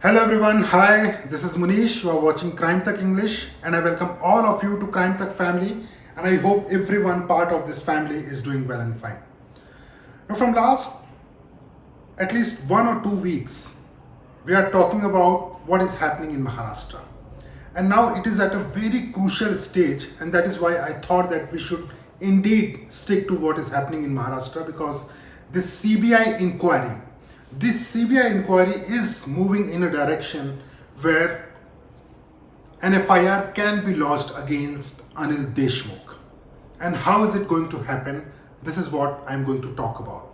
Hello everyone, hi, this is Munish. You are watching Crime Tech English and I welcome all of you to Crime Tech family and I hope everyone part of this family is doing well and fine. Now from last at least 1 or 2 weeks, we are talking about what is happening in Maharashtra. And now it is at a very crucial stage and that is why I thought that we should indeed stick to what is happening in Maharashtra because this CBI inquiry is moving in a direction where an FIR can be lodged against Anil Deshmukh. And how is it going to happen? This is what I'm going to talk about.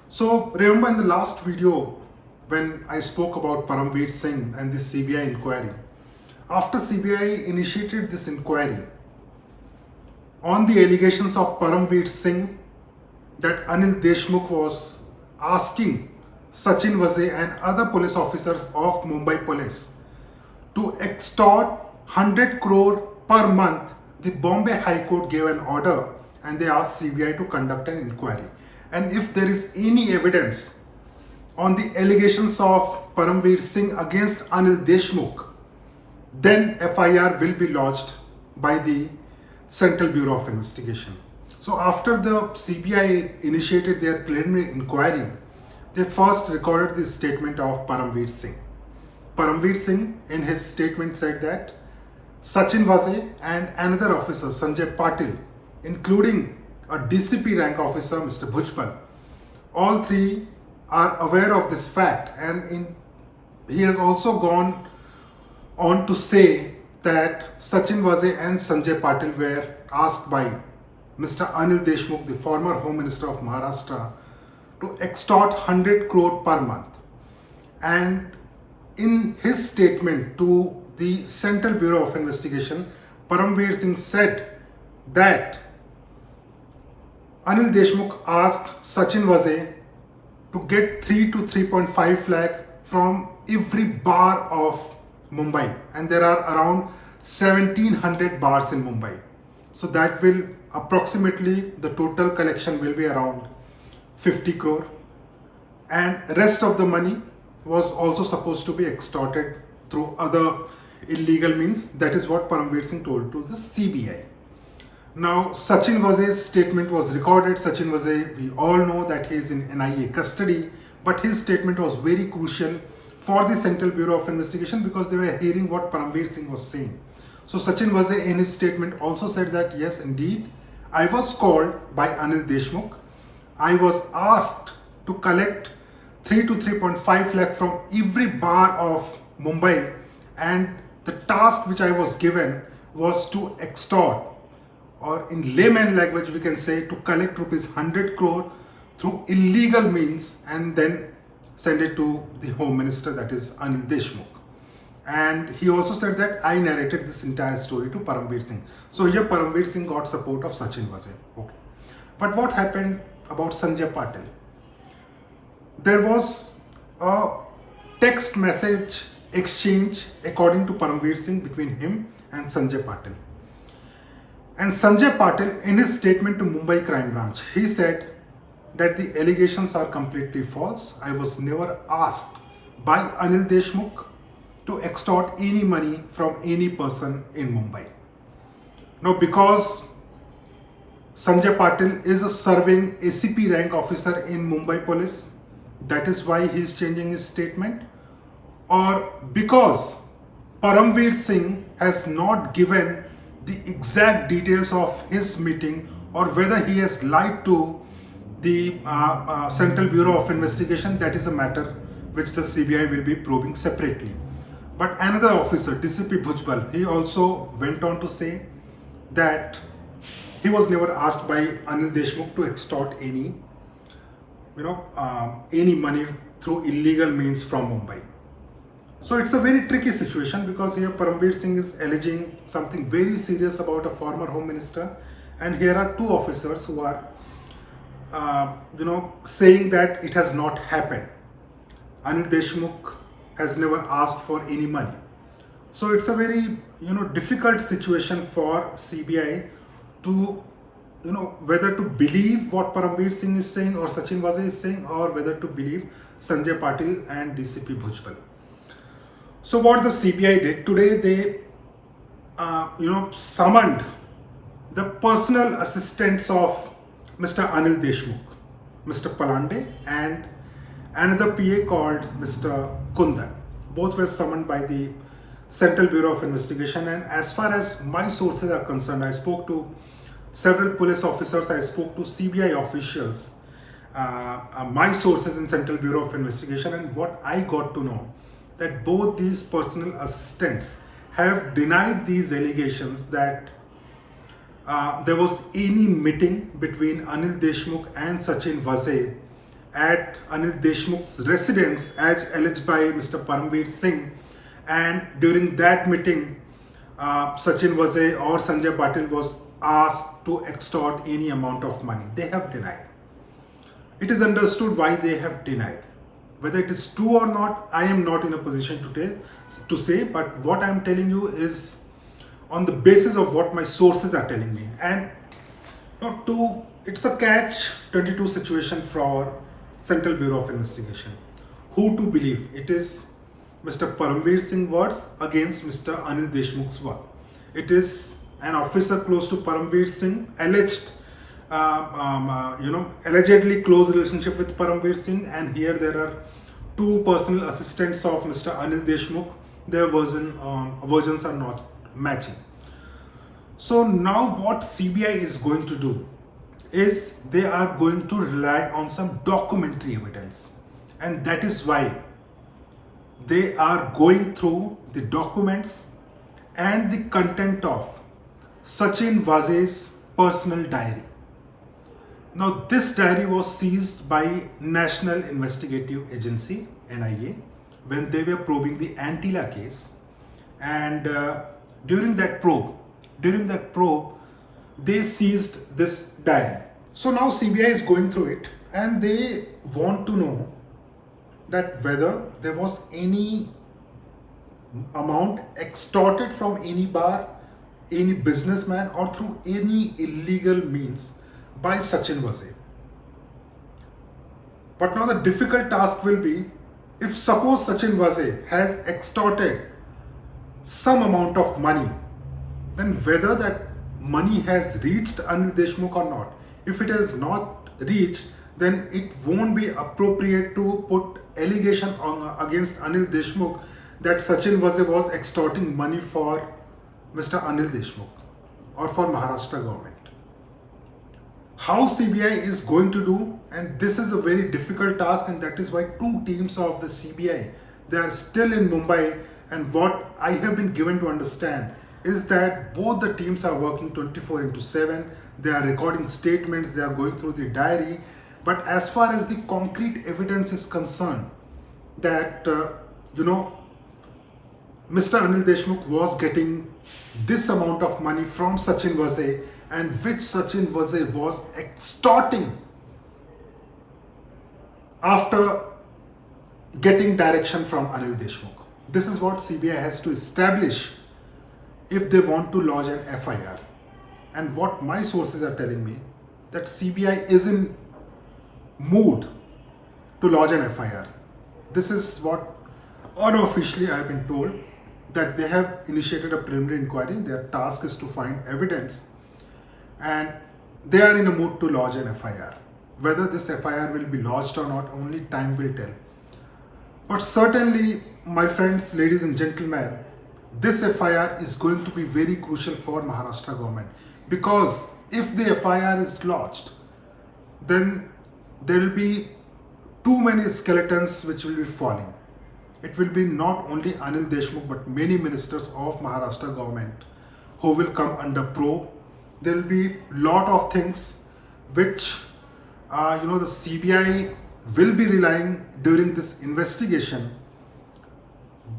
So remember in the last video when I spoke about Paramveer Singh and this CBI inquiry. After CBI initiated this inquiry on the allegations of Paramveer Singh that Anil Deshmukh was asking Sachin Vaze and other police officers of Mumbai Police to extort 100 crore per month, the Bombay High Court gave an order and they asked CBI to conduct an inquiry. And if there is any evidence on the allegations of Paramveer Singh against Anil Deshmukh, then FIR will be lodged by the Central Bureau of Investigation. So after the CBI initiated their preliminary inquiry, they first recorded the statement of Paramveer Singh. Paramveer Singh in his statement said that Sachin Vaze and another officer, Sanjay Patil, including a DCP rank officer, Mr. Bhujbal, all three are aware of this fact and he has also gone on to say that Sachin Vaze and Sanjay Patil were asked by Mr. Anil Deshmukh, the former Home Minister of Maharashtra, to extort 100 crore per month. And in his statement to the Central Bureau of Investigation, Paramveer Singh said that Anil Deshmukh asked Sachin Vaze to get 3 to 3.5 lakh from every bar of Mumbai, and there are around 1700 bars in Mumbai. So that will approximately, the total collection will be around 50 crore, and rest of the money was also supposed to be extorted through other illegal means. That is what Paramveer Singh told to the CBI. Now Sachin Vaze's statement was recorded. Sachin Vaze, we all know that he is in NIA custody, but his statement was very crucial for the Central Bureau of Investigation because they were hearing what Paramveer Singh was saying. So Sachin Vaze in his statement also said that yes, indeed, I was called by Anil Deshmukh. I was asked to collect 3 to 3.5 lakh from every bar of Mumbai, and the task which I was given was to extort, or in layman language we can say to collect rupees 100 crore through illegal means and then send it to the Home Minister, that is Anil Deshmukh. And he also said that I narrated this entire story to Paramveer Singh. So here Paramveer Singh got support of Sachin Vaze. Okay. But what happened about Sanjay Patil? There was a text message exchange according to Paramveer Singh between him and Sanjay Patil. And Sanjay Patil in his statement to Mumbai Crime Branch, he said that the allegations are completely false. I was never asked by Anil Deshmukh to extort any money from any person in Mumbai. Now because Sanjay Patil is a serving ACP rank officer in Mumbai Police, that is why he is changing his statement, or because Paramveer Singh has not given the exact details of his meeting, or whether he has lied to the Central Bureau of Investigation, that is a matter which the CBI will be probing separately. But another officer, DCP Bhujbal, he also went on to say that he was never asked by Anil Deshmukh to extort any money through illegal means from Mumbai. So it's a very tricky situation because here Paramveer Singh is alleging something very serious about a former Home Minister, and here are two officers who are saying that it has not happened. Anil Deshmukh has never asked for any money. So it's a very difficult situation for CBI to whether to believe what Paramveer Singh is saying or Sachin Vaze is saying, or whether to believe Sanjay Patil and DCP Bhujbal. So what the CBI did today, they summoned the personal assistants of Mr. Anil Deshmukh, Mr. Palande, and another PA called Mr. Kundan. Both were summoned by the Central Bureau of Investigation. And as far as my sources are concerned, I spoke to several police officers, I spoke to CBI officials, my sources in Central Bureau of Investigation, and what I got to know that both these personal assistants have denied these allegations that there was any meeting between Anil Deshmukh and Sachin Vaze at Anil Deshmukh's residence as alleged by Mr. Paramveer Singh, and during that meeting Sachin Vaze or Sanjay Patil was asked to extort any amount of money. They have denied. It is understood why they have denied. Whether it is true or not, I am not in a position to say, but what I am telling you is on the basis of what my sources are telling me. And it's a catch-22 situation for Central Bureau of Investigation. Who to believe? It is Mr. Paramveer Singh's words against Mr. Anil Deshmukh's word. It is an officer close to Paramveer Singh, allegedly close relationship with Paramveer Singh, and here there are two personal assistants of Mr. Anil Deshmukh. Their versions are not matching. So now what CBI is going to do is they are going to rely on some documentary evidence, and that is why they are going through the documents and the content of Sachin Vaze's personal diary. Now this diary was seized by National Investigative Agency, NIA, when they were probing the Antila case, and during that probe they seized this diary. So now CBI is going through it and they want to know that whether there was any amount extorted from any bar, any businessman, or through any illegal means by Sachin Vaze. But now the difficult task will be, if suppose Sachin Vaze has extorted some amount of money, then whether that money has reached Anil Deshmukh or not. If it has not reached, then it won't be appropriate to put allegation against Anil Deshmukh that Sachin Vaze was extorting money for Mr. Anil Deshmukh or for Maharashtra government. How CBI is going to do, and this is a very difficult task, and that is why two teams of the CBI, they are still in Mumbai, and what I have been given to understand is that both the teams are working 24/7. They are recording statements, they are going through the diary. But as far as the concrete evidence is concerned, that Mr. Anil Deshmukh was getting this amount of money from Sachin Vaze, and which Sachin Vaze was extorting after getting direction from Anil Deshmukh. This is what CBI has to establish if they want to lodge an FIR. And what my sources are telling me, that CBI is in mood to lodge an FIR. This is what unofficially I have been told, that they have initiated a preliminary inquiry. Their task is to find evidence, and they are in a mood to lodge an FIR. Whether this FIR will be lodged or not, only time will tell. But certainly, my friends, ladies and gentlemen, this FIR is going to be very crucial for Maharashtra government, because if the FIR is lodged, then there will be too many skeletons which will be falling. It will be not only Anil Deshmukh but many ministers of Maharashtra government who will come under probe. There will be lot of things which the CBI will be relying during this investigation.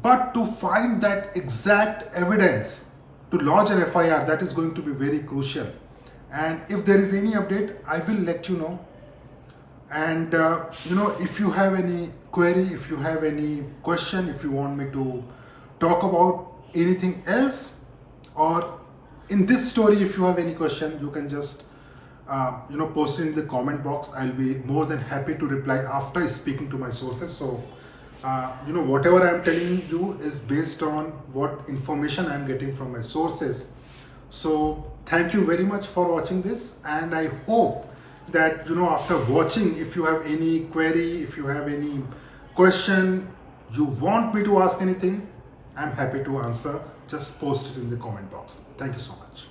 But to find that exact evidence to lodge an FIR, that is going to be very crucial. And if there is any update, I will let you know. And if you have any query, if you have any question, if you want me to talk about anything else, or in this story, if you have any question, you can just post it in the comment box. I'll be more than happy to reply after speaking to my sources. So whatever I am telling you is based on what information I am getting from my sources. So thank you very much for watching this, and I hope that after watching, if you have any query, if you have any question, you want me to ask anything, I'm happy to answer. Just post it in the comment box. Thank you so much.